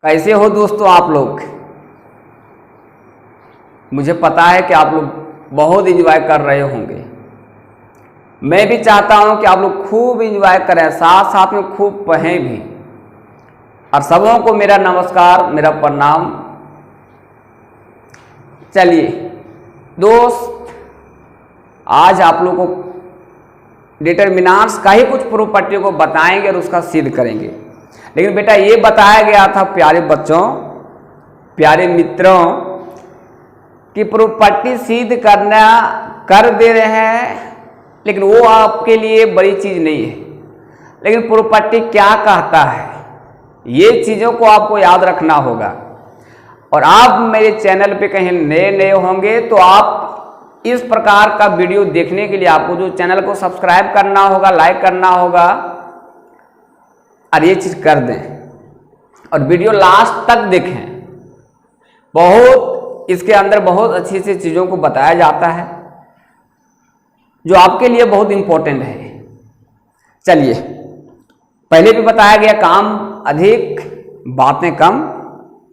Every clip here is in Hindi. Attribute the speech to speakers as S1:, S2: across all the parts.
S1: कैसे हो दोस्तों आप लोग। मुझे पता है कि आप लोग बहुत एंजॉय कर रहे होंगे। मैं भी चाहता हूं कि आप लोग खूब एंजॉय करें, साथ साथ में खूब पढ़ें भी। और सबों को मेरा नमस्कार, मेरा प्रणाम। चलिए दोस्त, आज आप लोगों को डिटरमिनेंट्स का ही कुछ प्रॉपर्टी को बताएंगे और उसका सिद्ध करेंगे। लेकिन बेटा ये बताया गया था प्यारे बच्चों, प्यारे मित्रों, कि प्रॉपर्टी सिद्ध करना कर दे रहे हैं, लेकिन वो आपके लिए बड़ी चीज नहीं है। लेकिन प्रॉपर्टी क्या कहता है, ये चीजों को आपको याद रखना होगा। और आप मेरे चैनल पे कहीं नए होंगे तो आप इस प्रकार का वीडियो देखने के लिए आपको जो चैनल को सब्सक्राइब करना होगा, लाइक करना होगा और ये चीज कर दें और वीडियो लास्ट तक देखें। बहुत इसके अंदर बहुत अच्छी सी चीजों को बताया जाता है जो आपके लिए बहुत इंपॉर्टेंट है। चलिए, पहले भी बताया गया काम अधिक बातें कम,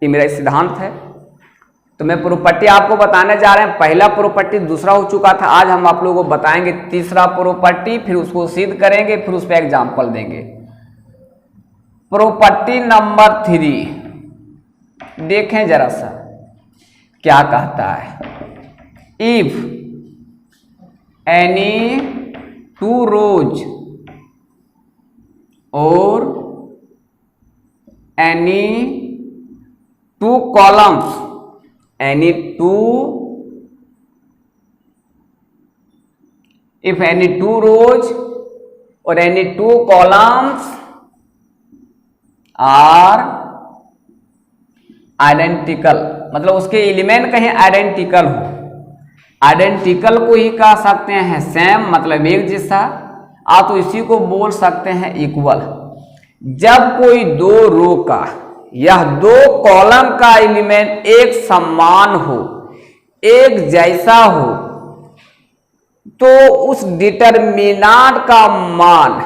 S1: ये मेरा सिद्धांत है। तो मैं प्रॉपर्टी आपको बताने जा रहे हैं। पहला प्रॉपर्टी दूसरा हो चुका था, आज हम आप लोगों को बताएंगे तीसरा प्रॉपर्टी, फिर उसको सिद्ध करेंगे, फिर उस पर एग्जाम्पल देंगे। प्रॉपर्टी नंबर 3 देखें जरा सा क्या कहता है। इफ एनी टू रोज और any two columns, any two, if any two rows or any two columns are identical, मतलब उसके एलिमेंट कहीं आइडेंटिकल हो। आइडेंटिकल को ही कह सकते हैं सेम, मतलब एक जैसा। आप तो इसी को बोल सकते हैं इक्वल। जब कोई दो रो का यह दो कॉलम का एलिमेंट एक समान हो, एक जैसा हो, तो उस डिटरमिनेंट का मान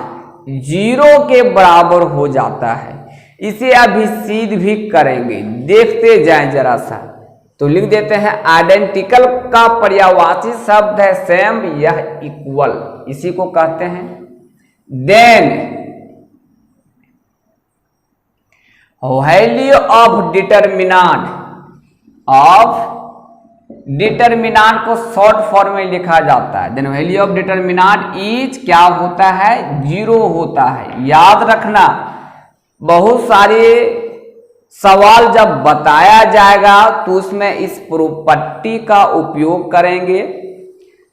S1: 0 के बराबर हो जाता है। इसे अभी सिद्ध भी करेंगे, देखते जाएं जरा सा। तो लिख देते हैं, आइडेंटिकल का पर्यायवाची शब्द है सेम, यह इक्वल, इसी को कहते हैं। देन वैल्यू ऑफ डिटरमिनेंट, को शॉर्ट फॉर्म में लिखा जाता है। Then value of determinant is क्या होता है, 0 होता है। याद रखना, बहुत सारे सवाल जब बताया जाएगा तो उसमें इस प्रॉपर्टी का उपयोग करेंगे।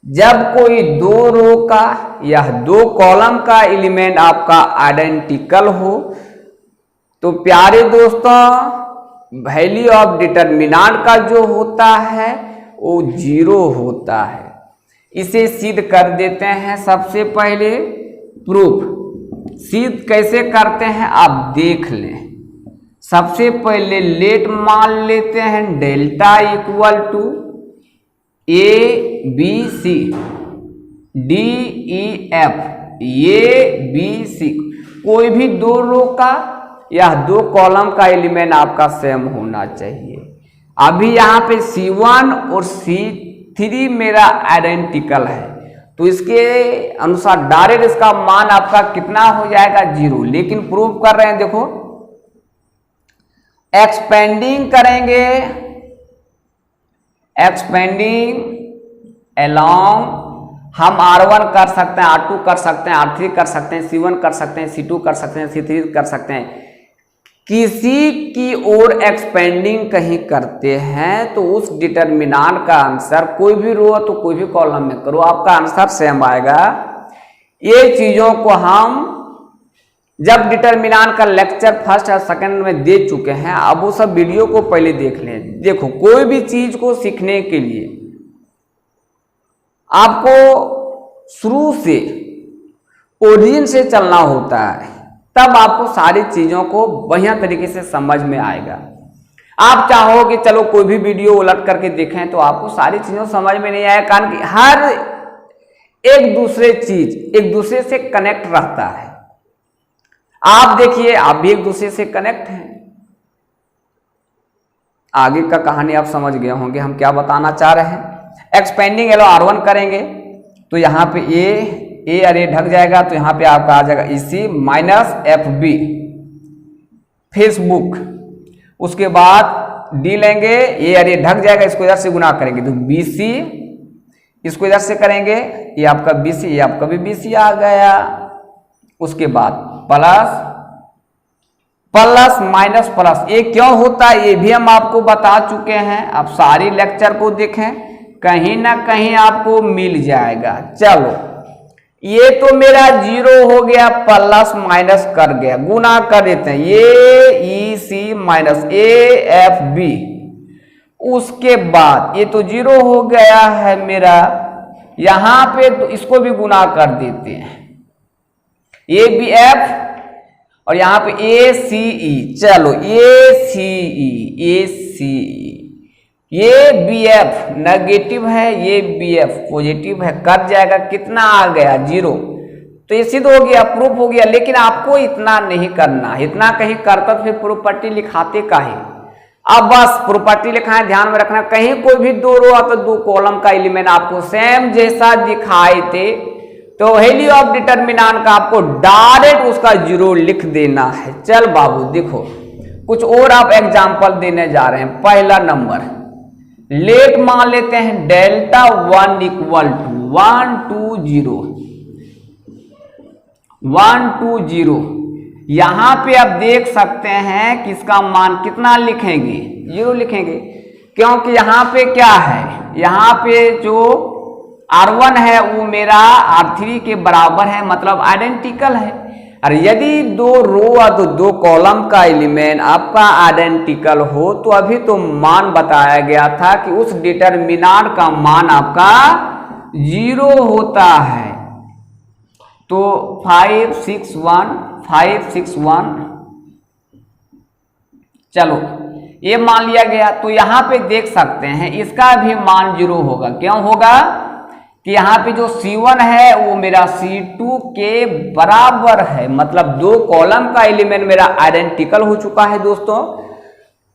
S1: जब कोई दो रो का या दो कॉलम का एलिमेंट आपका आइडेंटिकल हो, तो प्यारे दोस्तों वैल्यू ऑफ डिटरमिनेंट का जो होता है वो 0 होता है। इसे सिद्ध कर देते हैं। सबसे पहले प्रूफ सिद्ध कैसे करते हैं आप देख लें। सबसे पहले लेट मान लेते हैं delta equal to ABC DEF, ABC कोई भी दो रो का या दो कॉलम का एलिमेंट आपका सेम होना चाहिए। अभी यहाँ पे C1 और C3 मेरा आइडेंटिकल है, तो इसके अनुसार डायरेक्ट इसका मान आपका कितना हो जाएगा, 0। लेकिन प्रूव कर रहे हैं, देखो एक्सपेंडिंग करेंगे, एक्सपेंडिंग अलोंग हम R1 कर सकते हैं, R2 कर सकते हैं, R3 कर सकते हैं, C1 कर सकते हैं, C2 कर सकते हैं, C3 कर सकते हैं। किसी की ओर एक्सपेंडिंग कहीं करते हैं तो उस डिटरमिनेंट का आंसर, कोई भी रो तो कोई भी कॉलम में करो, आपका आंसर सेम आएगा। ये चीजों को हम जब डिटरमिनेंट का लेक्चर फर्स्ट और सेकंड में दे चुके हैं, अब वो सब वीडियो को पहले देख लें। देखो, कोई भी चीज को सीखने के लिए आपको शुरू से ओरिजिन से चलना होता है, तब आपको सारी चीजों को बढ़िया तरीके से समझ में आएगा। आप चाहो कि चलो कोई भी वीडियो उलट करके देखें तो आपको सारी चीजों समझ में नहीं आएगा, कारण कि हर एक दूसरे चीज एक दूसरे से कनेक्ट रहता है। आप देखिए, आप भी एक दूसरे से कनेक्ट हैं। आगे का कहानी आप समझ गए होंगे हम क्या बताना चाह रहे हैं। एक्सपेंडिंग एलो R1 करेंगे तो यहाँ पे ए अरे ढक जाएगा, तो यहाँ पे आपका आ जाएगा EC माइनस FB फेसबुक। उसके बाद डी लेंगे, ए अरे ढक जाएगा, इसको इधर से गुना करेंगे तो BC, इसको इधर से करेंगे, ये आपका BC, ये आपका भी BC आ गया। उसके बाद प्लस प्लस माइनस प्लस, ये क्यों होता है ये भी हम आपको बता चुके हैं। आप सारी लेक्चर को देखें, कहीं ना कहीं आपको मिल जाएगा। चलो ये तो मेरा 0 हो गया, प्लस माइनस कर गया, गुना कर देते हैं, ये EC माइनस AFB। उसके बाद ये तो 0 हो गया है मेरा, यहां पे तो इसको भी गुना कर देते हैं, ABF और यहां पे ACE। चलो ACE ये BF नेगेटिव है, ये BF पॉजिटिव है, कट जाएगा, कितना आ गया 0। तो ये सिद्ध हो गया, प्रूफ हो गया। लेकिन आपको इतना नहीं करना, इतना कहीं करता तो फिर प्रॉपर्टी लिखाते काहे। अब बस प्रॉपर्टी लिखाएं, ध्यान में रखना, कहीं कोई भी 2 रो तो 2 कॉलम का एलिमेंट आपको सेम जैसा दिखाई दे तो वैल्यू ऑफ डिटरमिनेंट का आपको डायरेक्ट उसका 0 लिख देना है। चल बाबू देखो, कुछ और आप एग्जांपल देने जा रहे हैं। पहला नंबर लेट मान लेते हैं डेल्टा 1 इक्वल टू 1 2 0 1 2 0। यहां पे आप देख सकते हैं कि इसका मान कितना लिखेंगे, 0 लिखेंगे, क्योंकि यहां पे क्या है, यहां पे जो R1 है वो मेरा R3 के बराबर है, मतलब आइडेंटिकल है। और यदि 2 रो और 2 कॉलम का एलिमेंट आपका आइडेंटिकल हो तो अभी तो मान बताया गया था कि उस डिटरमिनेंट का मान आपका 0 होता है। तो 5 6 1 चलो ये मान लिया गया। तो यहां पे देख सकते हैं इसका भी मान 0 होगा। क्यों होगा कि यहाँ पे जो C1 है वो मेरा C2 के बराबर है, मतलब 2 कॉलम का एलिमेंट मेरा आइडेंटिकल हो चुका है दोस्तों,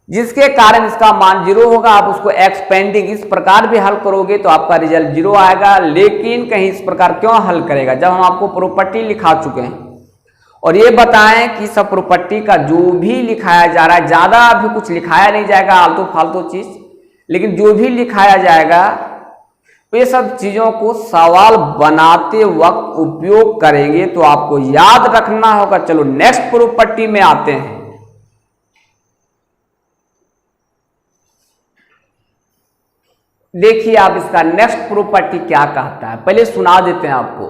S1: जिसके कारण इसका मान 0 होगा। आप उसको एक्सपेंडिंग इस प्रकार भी हल करोगे तो आपका रिजल्ट 0 आएगा। लेकिन कहीं इस प्रकार क्यों हल करेगा, जब हम आपको प्रॉपर्टी लिखा चुके हैं और ये बताएं कि सब प्रॉपर्टी का जो भी लिखाया जा रहा है, ज्यादा अभी कुछ लिखाया नहीं जाएगा आलतू फालतू चीज, लेकिन जो भी लिखाया जाएगा ये सब चीजों को सवाल बनाते वक्त उपयोग करेंगे तो आपको याद रखना होगा। चलो नेक्स्ट प्रॉपर्टी में आते हैं। देखिए आप इसका नेक्स्ट प्रॉपर्टी क्या कहता है, पहले सुना देते हैं आपको।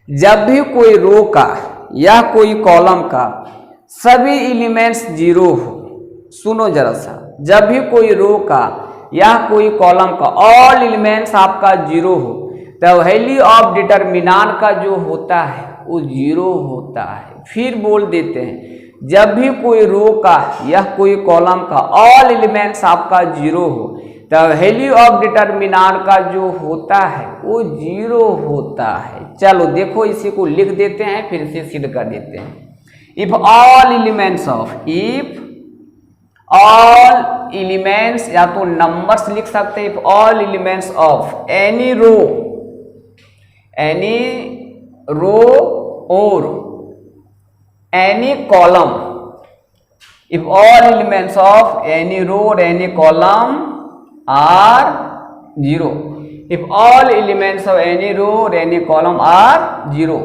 S1: जब भी कोई रो का या कोई कॉलम का सभी एलिमेंट्स 0 हो, सुनो जरा सा, जब भी कोई रो का या कोई कॉलम का ऑल एलिमेंट्स आपका 0 हो तो वैल्यू ऑफ डिटरमिनेंट का जो होता है वो 0 होता है। फिर बोल देते हैं, जब भी कोई रो का या कोई कॉलम का ऑल एलिमेंट्स आपका 0 हो तो वैल्यू ऑफ डिटरमिनेंट का जो होता है वो 0 होता है। चलो देखो इसी को लिख देते हैं, फिर इसे सिद्ध कर देते हैं। If all elements of, if all elements, या तो नंबर्स लिख सकते हैं, if all elements of any row और any column, if all elements of any row और any column are 0, if all elements of any row और any column are 0,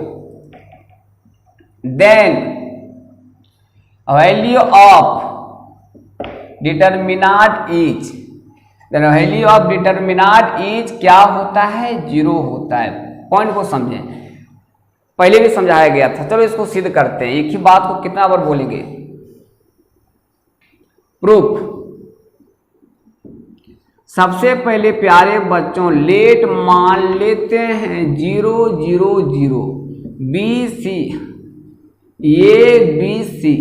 S1: then value of determinant is, then value of determinant is क्या होता है, 0 होता है। पॉइंट को समझें, पहले भी समझाया गया था। चलो इसको सिद्ध करते हैं, एक ही बात को कितना बार बोलेंगे। प्रूफ, सबसे पहले प्यारे बच्चों लेट मान लेते हैं 0 0 0 BC, ये BC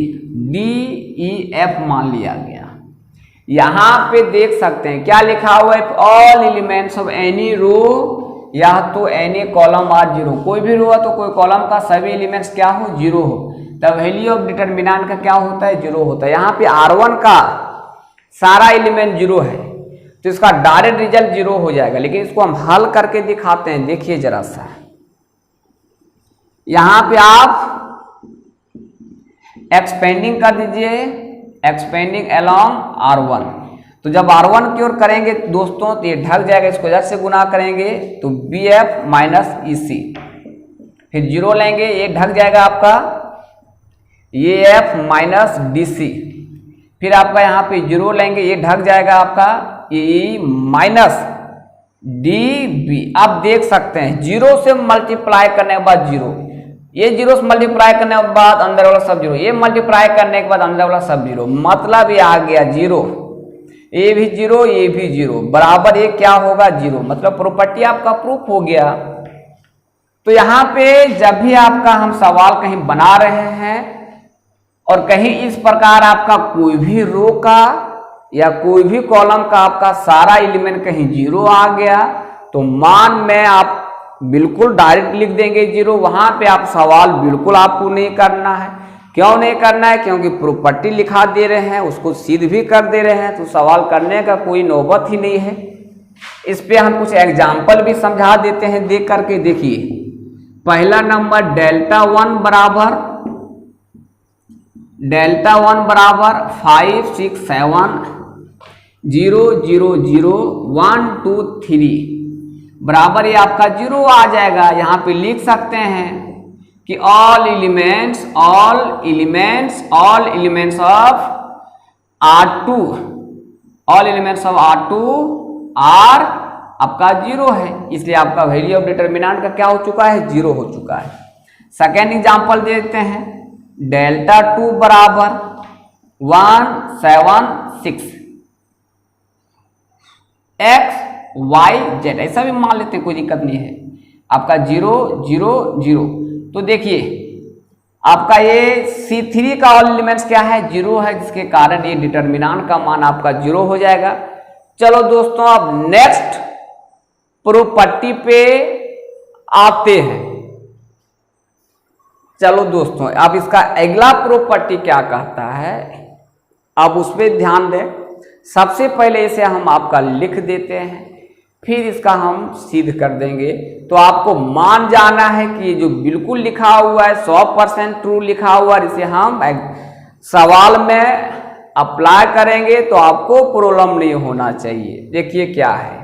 S1: DEF मान लिया गया। यहां पे देख सकते हैं क्या लिखा हुआ है, all elements of any row या तो एनी कॉलम आर 0, कोई भी रो है तो कोई कॉलम का सभी एलिमेंट्स क्या हो, 0 हो, तब वैल्यू ऑफ डिटरमिनेंट का क्या होता है, 0 होता है। यहाँ पे R1 का सारा एलिमेंट जीरो है, तो इसका डायरेक्ट रिजल्ट जीरो हो जाएगा। लेकिन इसको हम हल करके दिखाते हैं, देखिए जरा सा। यहां पे आप एक्सपेंडिंग कर दीजिए, एक्सपेंडिंग अलोंग R1। तो जब R1 की ओर करेंगे दोस्तों तो ये ढक जाएगा, इसको इधर से गुना करेंगे तो BF माइनस EC, फिर जीरो लेंगे, ये ढक जाएगा आपका AF माइनस DC, फिर आपका यहाँ पे जीरो लेंगे, ये ढक जाएगा आपका AE माइनस DB। आप देख सकते हैं जीरो से मल्टीप्लाई करने के बाद जीरो, ये जीरो से मल्टीप्लाई करने के बाद अंदर वाला सब जीरो, ये मल्टीप्लाई करने के बाद अंदर वाला सब जीरो, मतलब ये आ गया जीरो, ये भी जीरो, ये भी जीरो, बराबर ये क्या होगा जीरो, मतलब प्रॉपर्टी आपका प्रूफ हो गया। तो यहाँ पे जब भी आपका हम सवाल कहीं बना रहे हैं और कहीं इस प्रकार आपका कोई भी रो का या कोई भी कॉलम का आपका सारा एलिमेंट कहीं जीरो आ गया, तो मान में आप बिल्कुल डायरेक्ट लिख देंगे जीरो। वहां पे आप सवाल बिल्कुल आपको नहीं करना है। क्यों नहीं करना है? क्योंकि प्रॉपर्टी लिखा दे रहे हैं, उसको सिद्ध भी कर दे रहे हैं, तो सवाल करने का कोई नौबत ही नहीं है। इस पे हम कुछ एग्जाम्पल भी समझा देते हैं, देख करके देखिए। पहला नंबर डेल्टा वन बराबर 5 6 7 0 0 0 1 2 3 बराबर ये आपका जीरो आ जाएगा। यहाँ पे लिख सकते हैं कि all elements of R2 are आपका जीरो है, इसलिए आपका वैल्यू ऑफ डिटर्मिनेंट का क्या हो चुका है? जीरो हो चुका है। सेकेंड एग्जांपल देते हैं, डेल्टा 2 बराबर 1 7 6 x y z, ऐसा भी मान लेते हैं, कोई दिक्कत नहीं है। आपका 0 0 0, तो देखिए आपका ये C3 का ऑल एलिमेंट्स क्या है? जीरो है, जिसके कारण ये डिटर्मिनेंट का मान आपका जीरो हो जाएगा। चलो दोस्तों, अब नेक्स्ट प्रॉपर्टी पे आते हैं। चलो दोस्तों, अब इसका अगला प्रॉपर्टी क्या कहता है, अब उस पर ध्यान दें। सबसे पहले इसे हम आपका लिख देते हैं, फिर इसका हम सिद्ध कर देंगे। तो आपको मान जाना है कि ये जो बिल्कुल लिखा हुआ है 100% ट्रू लिखा हुआ है, इसे हम सवाल में अप्लाई करेंगे तो आपको प्रॉब्लम नहीं होना चाहिए। देखिए क्या है,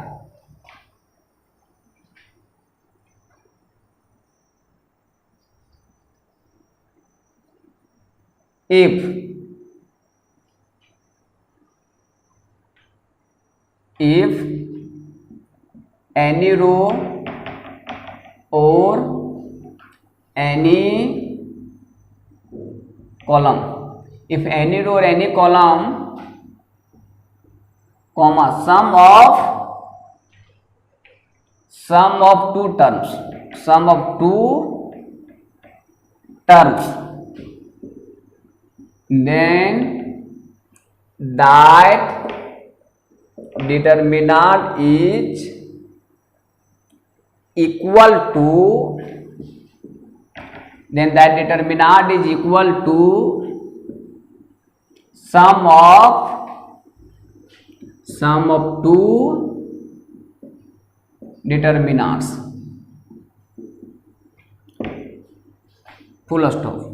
S1: if any row or any column, if any row or any column, comma sum of two terms, then that determinant is equal to, then that determinant is equal to sum of two determinants, full stop.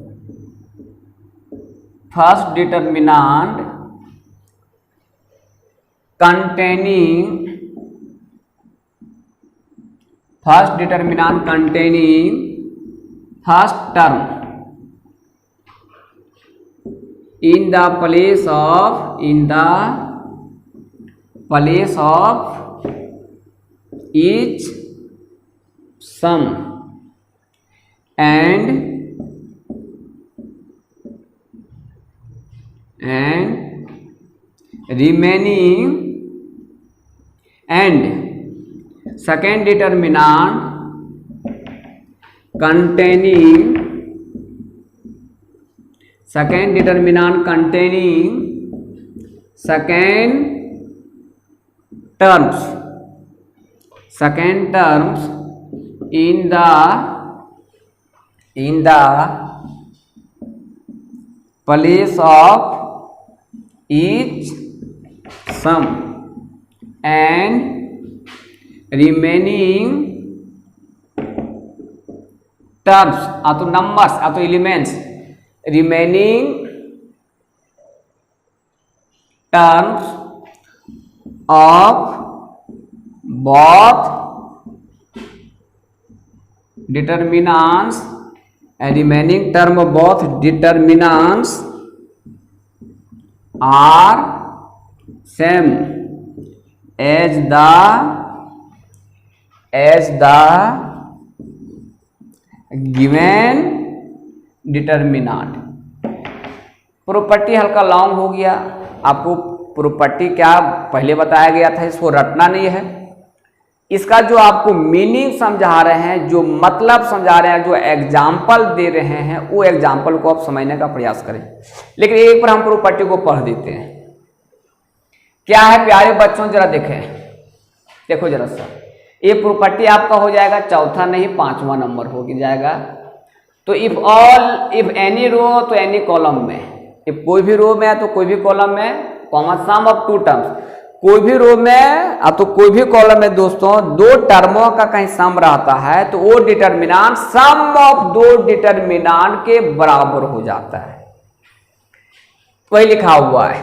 S1: First determinant containing first term in the place of each sum and remaining, and second determinant containing second terms in the place of each sum and remaining terms तो नंबर्स तो elements remaining terms of both determinants and remaining term of both determinants are same as the given determinant। Property हल्का लॉन्ग हो गया, आपको प्रॉपर्टी क्या पहले बताया गया था, इसको रटना नहीं है। इसका जो आपको मीनिंग समझा रहे हैं, जो मतलब समझा रहे हैं, जो एग्जाम्पल दे रहे हैं, वो एग्जाम्पल को आप समझने का प्रयास करें। लेकिन एक बार हम प्रॉपर्टी को पढ़ देते हैं। क्या है प्यारे बच्चों, जरा देखें, देखो जरा सा, ये प्रॉपर्टी आपका हो जाएगा चौथा नहीं 5वां नंबर हो जाएगा। तो इफ एनी रो तो एनी कॉलम में, इफ कोई भी रो में है तो कोई भी कॉलम में, common sum of two terms, कोई भी रो में तो कोई भी कॉलम में दोस्तों दो टर्मों का कहीं सम रहता है तो वो डिटरमिनेंट सम ऑफ दो डिटरमिनेंट के बराबर हो जाता है। वही लिखा हुआ है,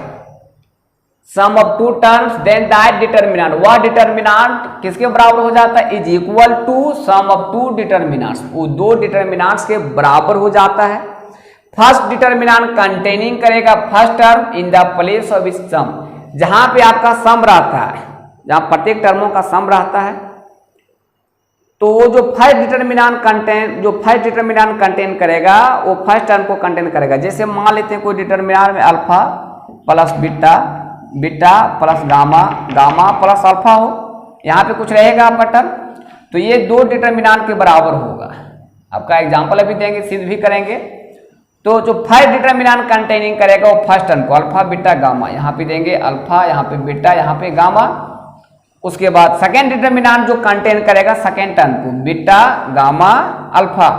S1: sum of two terms then that determinant, वह डिटरमिनेंट किसके बराबर हो जाता है, is equal to sum of two determinants, वो दो डिटरमिनेंट्स के बराबर हो जाता है। फर्स्ट डिटरमिनेंट कंटेनिंग करेगा first term in the place of its sum, जहां पे आपका सम रहता है, जहां प्रत्येक टर्मों का सम रहता है, तो वो जो फर्स्ट डिटरमिनेंट कंटेन करेगा वो फर्स्ट टर्म को कंटेन करेगा। जैसे मान लेते हैं कोई डिटरमिनेंट में alpha plus beta, beta plus gamma, gamma plus alpha हो, यहाँ पे कुछ रहेगा आपका टर्म, तो ये दो डिटरमिनेंट के बराबर होगा। आपका एग्जाम्पल अभी देंगे, सिद्ध भी करेंगे। तो जो फर्स्ट डिटरमिनेंट कंटेनिंग करेगा वो फर्स्ट टर्म को अल्फा बीटा गामा, यहाँ पे देंगे अल्फा, यहाँ पे बीटा, यहाँ पे गामा। उसके बाद सेकेंड डिटरमिनेंट जो कंटेन करेगा सेकेंड टर्म को बीटा गामा अल्फा,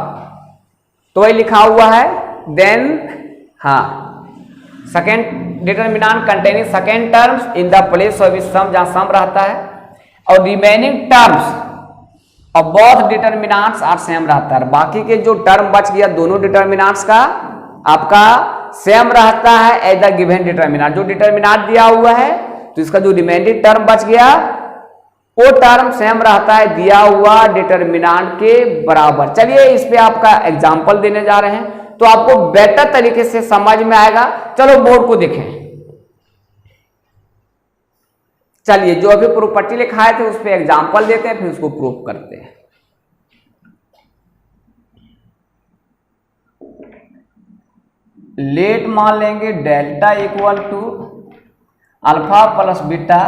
S1: तो वही लिखा हुआ है। Then second determinant containing second terms in the place of its sum, जहां सम रहता है, और remaining terms of both determinants are same रहता है। बाकी के जो टर्म बच गया दोनों डिटरमिनेंट्स का आपका सेम रहता है एज द गिवन डिटरमिनेंट, जो डिटरमिनेंट दिया हुआ है तो इसका जो रिमेनिंग टर्म बच गया वो टर्म सेम रहता है दिया हुआ डिटरमिनेंट के बराबर। चलिए इस पे आपका एग्जांपल देने जा रहे हैं तो आपको बेटर तरीके से समझ में आएगा। चलो बोर्ड को देखें। चलिए जो अभी प्रॉपर्टी लिखाए थे उस पे एग्जांपल देते हैं, फिर उसको प्रूफ करते हैं। लेट मान लेंगे delta equal to alpha plus beta,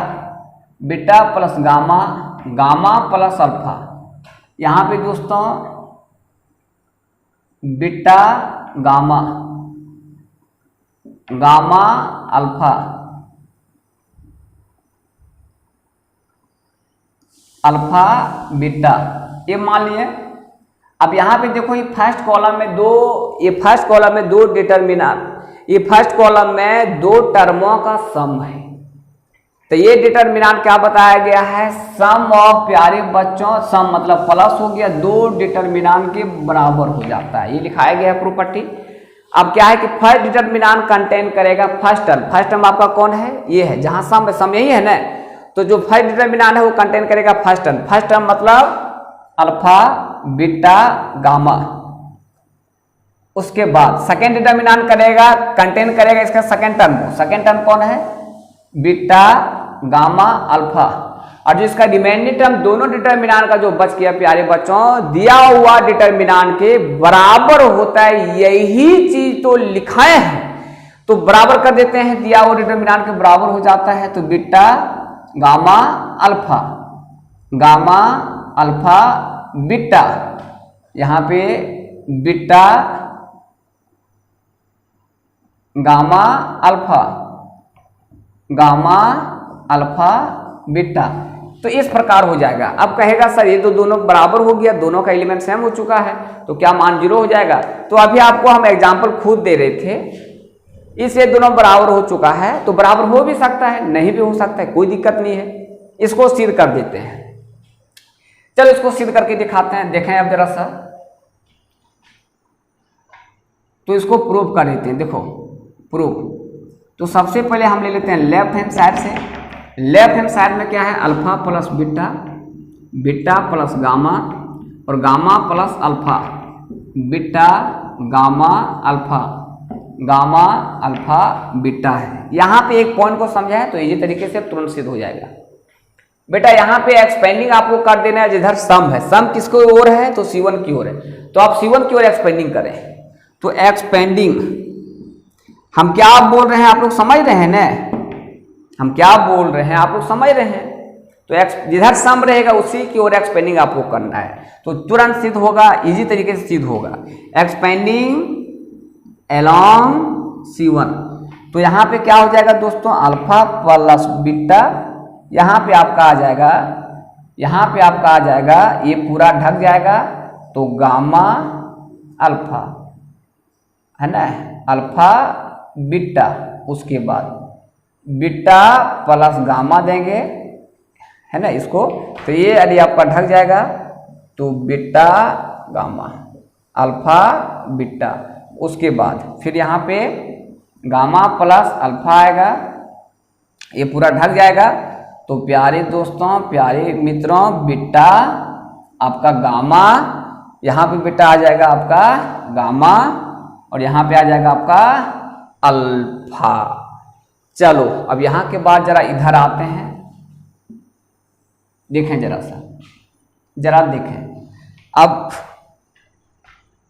S1: beta plus gamma, gamma plus alpha. यहां पे दोस्तों beta gamma, gamma alpha, alpha beta, ये मान लिए। अब यहां पे देखो ये फर्स्ट कॉलम में दो, ये फर्स्ट कॉलम में दो डिटरमिनेंट, ये फर्स्ट कॉलम में दो टर्मों का सम है, तो ये डिटरमिनेंट क्या बताया गया है, सम ऑफ, प्यारे बच्चों सम मतलब प्लस हो गया, दो डिटरमिनेंट के बराबर हो जाता है, ये लिखाया गया है प्रॉपर्टी। अब क्या है कि फर्स्ट डिटरमिनेंट कंटेन करेगा फर्स्ट टर्म, फर्स्ट टर्म आपका कौन है, ये है, जहां सम यही है ना, तो जो फर्स्ट डिटरमिनेंट है वो कंटेन करेगा फर्स्ट टर्म, फर्स्ट टर्म मतलब अल्फा बीटा गामा। उसके बाद सेकेंड डिटरमिनेंट करेगा, कंटेन करेगा इसका सेकेंड टर्म को, सेकेंड टर्म कौन है, बीटा गामा अल्फा। और जो इसका रिमेनिंग टर्म दोनों डिटरमिनेंट का जो बच गया प्यारे बच्चों दिया हुआ डिटरमिनेंट के बराबर होता है, यही चीज तो लिखाए हैं, तो बराबर कर देते हैं, दिया हुआ डिटरमिनेंट के बराबर हो जाता है, तो beta gamma alpha, gamma alpha beta, यहां पे beta gamma alpha, gamma alpha beta, तो इस प्रकार हो जाएगा। अब कहेगा सर ये तो दोनों बराबर हो गया, दोनों का एलिमेंट सेम हो चुका है, तो क्या मान 0 हो जाएगा। तो अभी आपको हम एग्जांपल खुद दे रहे थे, इसलिए दोनों बराबर हो चुका है, तो बराबर हो भी सकता है, नहीं भी हो सकता है, कोई दिक्कत नहीं है। इसको सिद्ध कर देते हैं। चलो इसको सिद्ध करके दिखाते हैं, देखें अब जरा सा। तो इसको प्रूव कर देते हैं, देखो प्रूव। तो सबसे पहले हम ले लेते हैं लेफ्ट हैंड साइड से। लेफ्ट हैंड साइड में क्या है, alpha plus beta, beta plus gamma और gamma plus alpha, beta gamma alpha, gamma alpha beta है। यहां पे एक पॉइंट को समझा है तो इजी तरीके से तुरंत सिद्ध हो जाएगा। बेटा यहाँ पे एक्सपेंडिंग आपको कर देना है, जिधर सम है, सम किसको ओर है तो C1 की ओर है, तो आप C1 की ओर एक्सपेंडिंग करें। तो एक्सपेंडिंग हम क्या बोल रहे हैं, आप लोग समझ रहे हैं ना, हम क्या बोल रहे हैं आप लोग समझ रहे हैं। तो जिधर सम रहेगा उसी की ओर एक्सपेंडिंग आपको करना है, तो तुरंत सिद्ध होगा, इजी तरीके से सिद्ध होगा। एक्सपेंडिंग अलोंग C1, तो यहाँ पे क्या हो जाएगा दोस्तों, अल्फा प्लस बीटा, यहाँ पे आपका आ जाएगा, यहाँ पे आपका आ जाएगा, ये पूरा ढक जाएगा, तो गामा अल्फा है ना, अल्फा बीटा, उसके बाद बीटा प्लस गामा देंगे, है ना इसको, तो ये यदि आपका ढक जाएगा तो बीटा गामा अल्फा बीटा, उसके बाद फिर यहाँ पे गामा प्लस अल्फा आएगा, ये पूरा ढक जाएगा। तो प्यारे दोस्तों, प्यारे मित्रों, बीटा आपका गामा, यहाँ पे बीटा आ जाएगा आपका गामा और यहाँ पे आ जाएगा आपका अल्फा। चलो अब यहाँ के बाद जरा इधर आते हैं, देखें जरा सा, जरा देखें। अब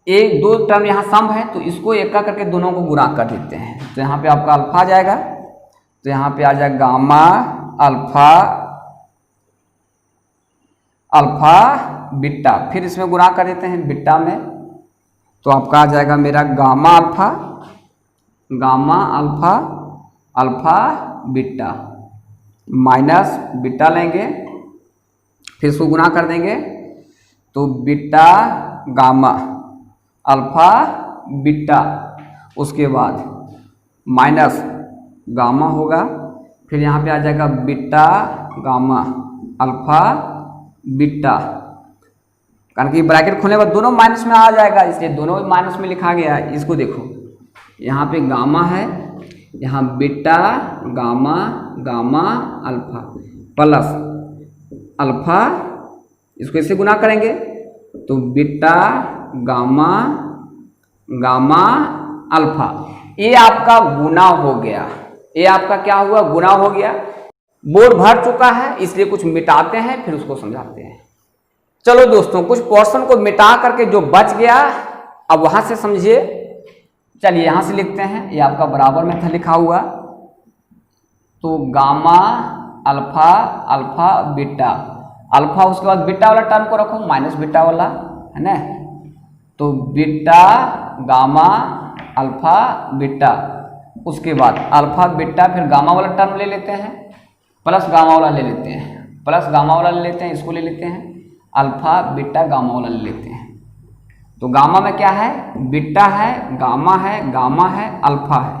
S1: एक दो टर्म यहाँ सम है तो इसको एक करके दोनों को गुणा कर देते हैं, तो यहाँ पे आपका अल्फा आ जाएगा, तो यहाँ पे आ जाएगा गामा अल्फा, अल्फा बीटा, फिर इसमें गुणा कर देते हैं बीटा में, तो आपका आ जाएगा मेरा gamma alpha, gamma alpha, alpha beta minus beta लेंगे, फिर इसको गुणा कर देंगे, तो बीटा गामा अल्फा बीटा, उसके बाद माइनस गामा होगा, फिर यहाँ पे आ जाएगा बीटा गामा अल्फा बीटा, कारण कि ब्रैकेट खोलने के बाद दोनों माइनस में आ जाएगा, इसलिए दोनों माइनस में लिखा गया है। इसको देखो, यहाँ पे गामा है, यहाँ beta gamma, gamma alpha plus alpha, इसको इससे गुना करेंगे तो बीटा गामा, गामा अल्फा, ये आपका गुना हो गया, ये आपका क्या हुआ, गुना हो गया। बोर्ड भर चुका है इसलिए कुछ मिटाते हैं फिर उसको समझाते हैं। चलो दोस्तों, कुछ पोर्शन को मिटा करके जो बच गया अब वहां से समझिए। चलिए यहां से लिखते हैं, ये आपका बराबर में था लिखा हुआ, तो gamma alpha, alpha beta, alpha उसके बाद बीटा वाला टर्म को रखो माइनस बीटा वाला, है ना, तो बीटा गामा अल्फा बीटा, उसके बाद अल्फा बीटा, फिर गामा वाला टर्म ले लेते हैं, प्लस गामा वाला ले लेते हैं, प्लस गामा वाला ले लेते हैं, इसको ले लेते हैं, अल्फा बीटा गामा वाला ले लेते हैं। तो गामा में क्या है, बीटा है, गामा है, गामा है, अल्फा है,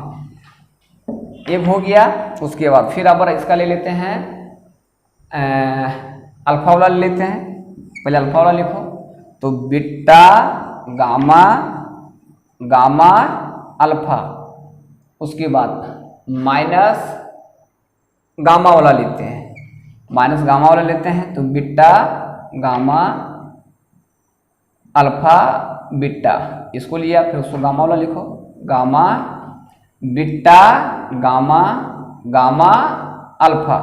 S1: एक हो गया। उसके बाद फिर अब इसका ले लेते हैं, अल्फा वाला ले लेते हैं, पहले अल्फा वाला लिखो, तो बीटा गामा, गामा अल्फा, उसके बाद माइनस गामा वाला लेते हैं, माइनस गामा वाला लेते हैं, तो बीटा गामा अल्फा बीटा, इसको लिया, फिर उसको गामा वाला लिखो, gamma beta gamma, gamma alpha,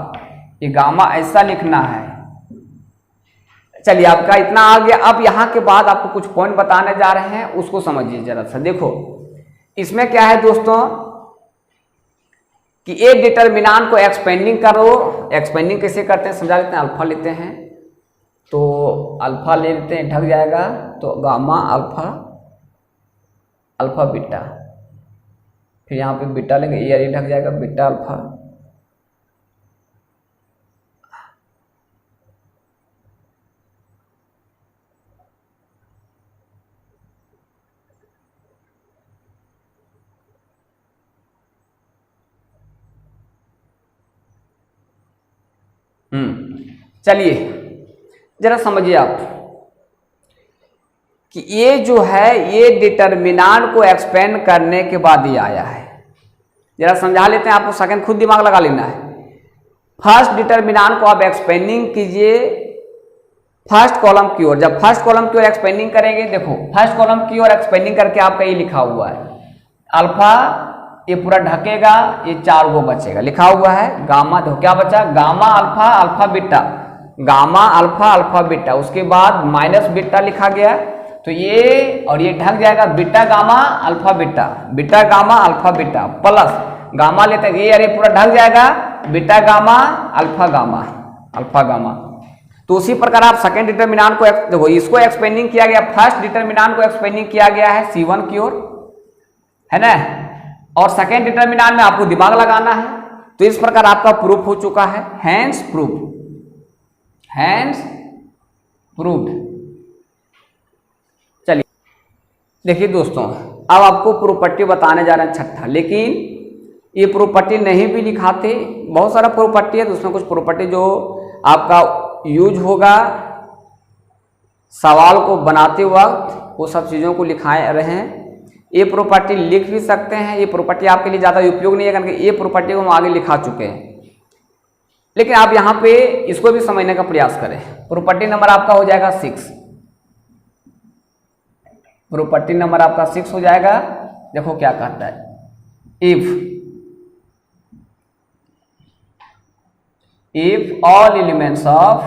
S1: ये गामा ऐसा लिखना है। चलिए आपका इतना आ गया। अब यहाँ के बाद आपको कुछ पॉइंट बताने जा रहे हैं, उसको समझिए जरा सा। देखो इसमें क्या है दोस्तों कि एक डिटर्मिनांट को एक्सपेंडिंग करो, एक्सपेंडिंग कैसे करते हैं समझा लेते हैं। अल्फा लेते हैं, तो अल्फा ले लेते हैं, ढक जाएगा, तो गामा अल्फा, अल्फा बीटा, फिर यहाँ पे बीटा लेंगे, ये ढक जाएगा, बीटा अल्फा, चलिए जरा समझिए आप कि ये जो है ये डिटर्मिनांट को एक्सपेंड करने के बाद ये आया है। जरा समझा लेते हैं, आपको सेकंड खुद दिमाग लगा लेना है। फर्स्ट डिटर्मिनांट को आप एक्सपेंडिंग कीजिए फर्स्ट कॉलम की ओर। जब फर्स्ट कॉलम की ओर एक्सपेंडिंग करेंगे, देखो फर्स्ट कॉलम की ओर एक्सपेंडिंग करके आपका ये लिखा हुआ है अल्फा, ये पूरा ढकेगा, ये 4 गो बचेगा, लिखा हुआ है गामा। देखो क्या बचा, gamma alpha alpha beta, gamma alpha alpha beta, उसके बाद माइनस बीटा लिखा गया, तो ये और ये ढक जाएगा beta gamma alpha beta, beta gamma alpha beta plus gamma लेते हैं ये, अरे पूरा ढक जाएगा beta gamma alpha gamma alpha gamma. तो उसी प्रकार आप सेकेंड डिटर्मिनांट को देखो, इसको एक्सपेंडिंग किया गया, फर्स्ट डिटर्मिनांट को एक्सपेंडिंग किया गया है C1 की ओर, है ना, और सेकेंड डिटर्मिनांट में आपको दिमाग लगाना है। तो इस प्रकार आपका प्रूफ हो चुका है, हैंस प्रूफ, हैंस प्रूफ। चलिए देखिए दोस्तों, अब आपको प्रॉपर्टी बताने जा रहे हैं छठा, लेकिन ये प्रॉपर्टी नहीं भी लिखाते, बहुत सारा प्रॉपर्टी है, तो उसमें कुछ प्रॉपर्टी जो आपका यूज होगा सवाल को बनाते वक्त, वो सब चीज़ों को लिखाए रहे हैं। ये प्रॉपर्टी लिख भी सकते हैं, ये प्रॉपर्टी आपके लिए ज़्यादा उपयोग नहीं है, क्योंकि ये प्रॉपर्टी को हम आगे लिखा चुके हैं, लेकिन आप यहाँ पे इसको भी समझने का प्रयास करें। प्रॉपर्टी नंबर आपका हो जाएगा 6, प्रॉपर्टी नंबर आपका 6 हो जाएगा। देखो क्या कहता है, if all elements of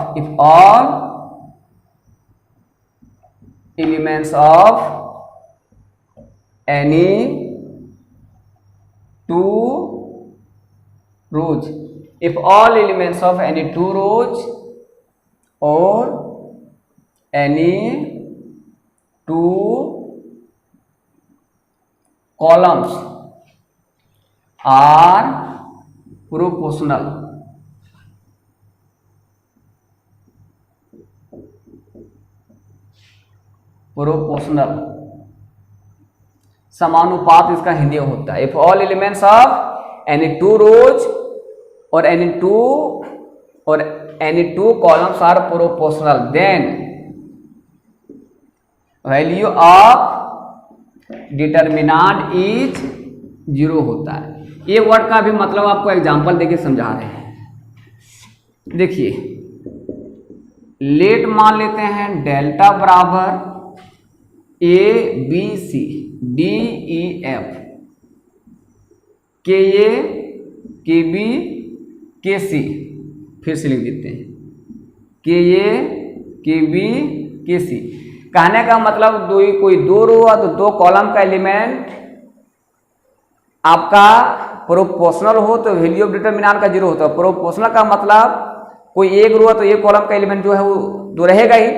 S1: any two rows, if all elements of any two rows or any two columns are proportional, proportional, समानुपात इसका हिंदी होता है। If all elements of any two rows और any two columns are proportional, then value of determinant is 0 होता है। ये वर्ड का भी मतलब आपको एग्जांपल देके समझा रहे हैं। देखिए लेट मान लेते हैं डेल्टा बराबर ABC DEF KA KB KC, फिर से लिख देते हैं KA KB KC। कहने का मतलब कोई दो रो तो 2 कॉलम का एलिमेंट आपका प्रोपोर्शनल हो तो वैल्यू ऑफ डिटर्मिनेंट का 0 होता है। प्रोपोर्शनल का मतलब कोई एक रो तो एक कॉलम का एलिमेंट जो है वो 2 रहेगा ही,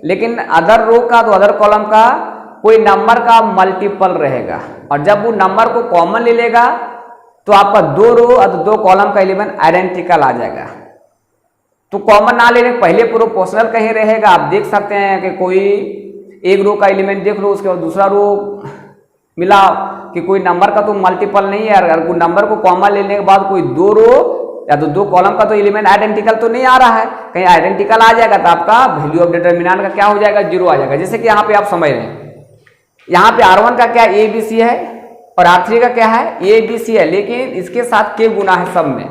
S1: लेकिन अदर रो का तो अदर कॉलम का कोई नंबर का मल्टीपल रहेगा, और जब वो नंबर को कॉमन ले लेगा तो आपका 2 रो और 2 कॉलम का एलिमेंट आइडेंटिकल आ जाएगा। तो कॉमन ना लेने पहले प्रोपोर्शनल कहीं रहेगा। आप देख सकते हैं कि कोई एक रो का एलिमेंट देख लो, उसके बाद दूसरा रो मिला कि कोई नंबर का तो मल्टीपल नहीं है, अगर कोई नंबर को कॉमन लेने के बाद कोई 2 रो या तो 2 कॉलम का तो एलिमेंट आइडेंटिकल तो नहीं आ रहा है, कहीं आइडेंटिकल आ जाएगा तो आपका वैल्यू ऑफ डिटर्मिनेंट का क्या हो जाएगा, 0 आ जाएगा। जैसे कि यहाँ पे आप समझ रहे हैं, यहाँ पे R1 का क्या ABC है और R3 का क्या है ABC है, लेकिन इसके साथ K गुना है सब में,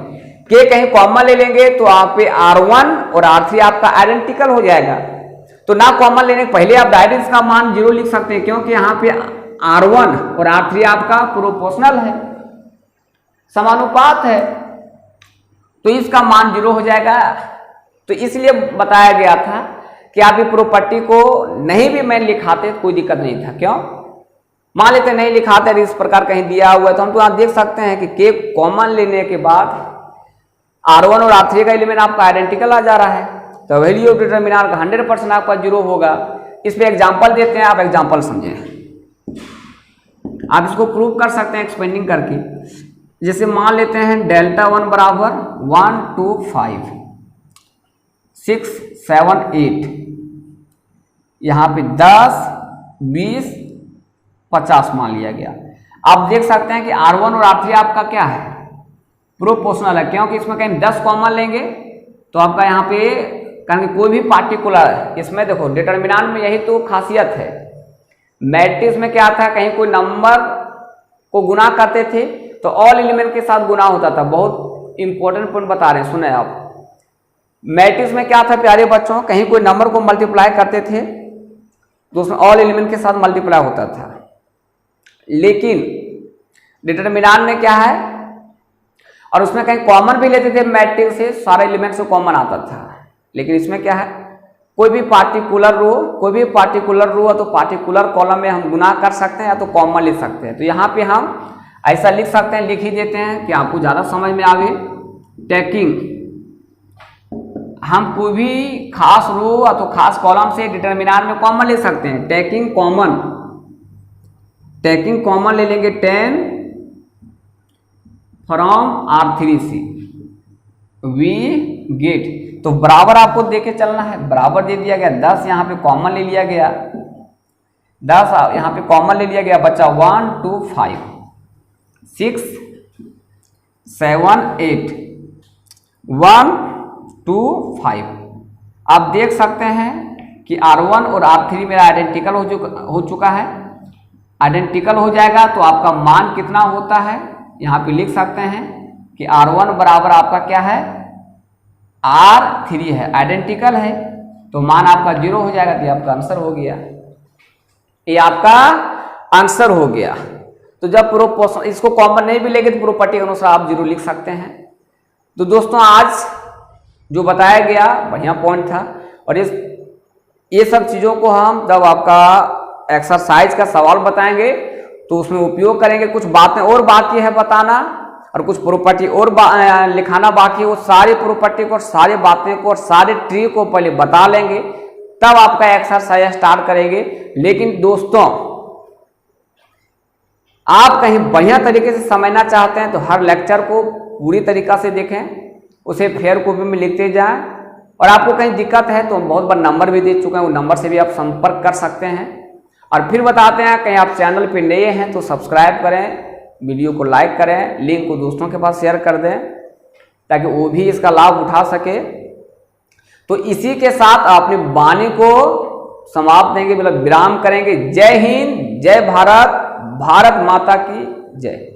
S1: K कहीं कॉमन ले लेंगे तो आप पे R1 और R3 आपका आइडेंटिकल हो जाएगा। तो ना कॉमन लेने के पहले आप डायरेक्ट इसका मान 0 लिख सकते हैं, क्योंकि यहाँ पे R1 और R3 आपका प्रोपोर्शनल है, समानुपात है, तो इसका मान 0 हो जाएगा। तो इसलिए बताया गया था कि आप ये प्रॉपर्टी को नहीं भी मैं लिखाते तो कोई दिक्कत नहीं था। क्यों, मान लेते नहीं लिखाते, इस प्रकार कहीं दिया हुआ है तो हम तो आप देख सकते हैं कि K कॉमन लेने के बाद R1 और R3 का एलिमेंट आपका आइडेंटिकल आ जा रहा है, तो वैल्यू ऑफ डिटर्मिनेंट का 100% आपका 0 होगा। इस पे एग्जांपल देते हैं, आप एग्जांपल समझें, आप इसको प्रूव कर सकते हैं एक्सपेंडिंग करके। जैसे मान लेते हैं डेल्टा 1 बराबर 1 2 5 6 7 8, यहाँ पे 10 20 50 मान लिया गया। आप देख सकते हैं कि R1 और R3 आपका क्या है, प्रोपोर्शनल है, क्योंकि इसमें कहीं 10 कॉमन लेंगे तो आपका यहाँ पे कारण कोई भी पार्टिकुलर, इसमें देखो डिटर्मिनेंट में यही तो खासियत है। मैट्रिक्स में क्या था, कहीं कोई नंबर को गुना करते थे तो ऑल एलिमेंट के साथ गुना होता था। बहुत इंपॉर्टेंट पॉइंट बता रहे हैं, सुने आप। मैट्रिक्स में क्या था प्यारे बच्चों, कहीं कोई नंबर को मल्टीप्लाई करते थे तो उसमें ऑल एलिमेंट के साथ मल्टीप्लाई होता था। लेकिन डिटर्मिनेंट में क्या है, और उसमें कहीं कॉमन भी लेते थे, मैट्रिक्स से सारे एलिमेंट से कॉमन आता था। लेकिन इसमें क्या है, कोई भी पार्टिकुलर रो है तो पार्टिकुलर कॉलम में हम गुना कर सकते हैं या तो कॉमन ले सकते हैं। तो यहाँ पे हम ऐसा लिख सकते हैं, लिख ही देते हैं कि आपको ज़्यादा समझ में आवे। टेकिंग, हम कोई भी खास रो या तो खास कॉलम से डिटर्मिनेंट में कॉमन ले सकते हैं। टेकिंग कॉमन ले लेंगे 10 फ्रॉम R3C वी गेट, तो बराबर आपको देके चलना है, बराबर दे दिया गया। 10 यहाँ पे कॉमन ले लिया गया, 10 यहाँ पे कॉमन ले लिया गया, बच्चा 1 2 5 6 7 8 1 2 5। आप देख सकते हैं कि R1 और R3 मेरा आइडेंटिकल हो चुका है। आइडेंटिकल हो जाएगा तो आपका मान कितना होता है, यहाँ पे लिख सकते हैं कि R1 बराबर आपका क्या है, R3 है, आइडेंटिकल है तो मान आपका 0 हो जाएगा। तो ये आपका आंसर हो गया, ये आपका आंसर हो गया। तो जब इसको कॉमन नहीं भी लेंगे तो प्रॉपर्टी के अनुसार आप 0 लिख सकते हैं। तो दोस्तों आज जो बताया गया बढ़िया पॉइंट था, और ये सब चीज़ों को हम जब आपका एक्सरसाइज का सवाल बताएंगे तो उसमें उपयोग करेंगे। कुछ बातें और बाकी है बताना और कुछ प्रॉपर्टी और लिखाना बाकी है। वो सारी प्रॉपर्टी को, सारी बातें को और सारे ट्री को पहले बता लेंगे, तब आपका एक्सरसाइज स्टार्ट करेंगे। लेकिन दोस्तों आप कहीं बढ़िया तरीके से समझना चाहते हैं तो हर लेक्चर को पूरी तरीका से देखें, उसे फेयर कॉपी में लिखते जाएं। और आपको कहीं दिक्कत है तो बहुत बार नंबर भी दे चुके हैं, वो नंबर से भी आप संपर्क कर सकते हैं। और फिर बताते हैं, कहीं आप चैनल पे नए हैं तो सब्सक्राइब करें, वीडियो को लाइक करें, लिंक को दोस्तों के पास शेयर कर दें ताकि वो भी इसका लाभ उठा सके। तो इसी के साथ अपनी वाणी को समाप्त देंगे, मतलब विराम करेंगे। जय हिंद, जय भारत, भारत माता की जय।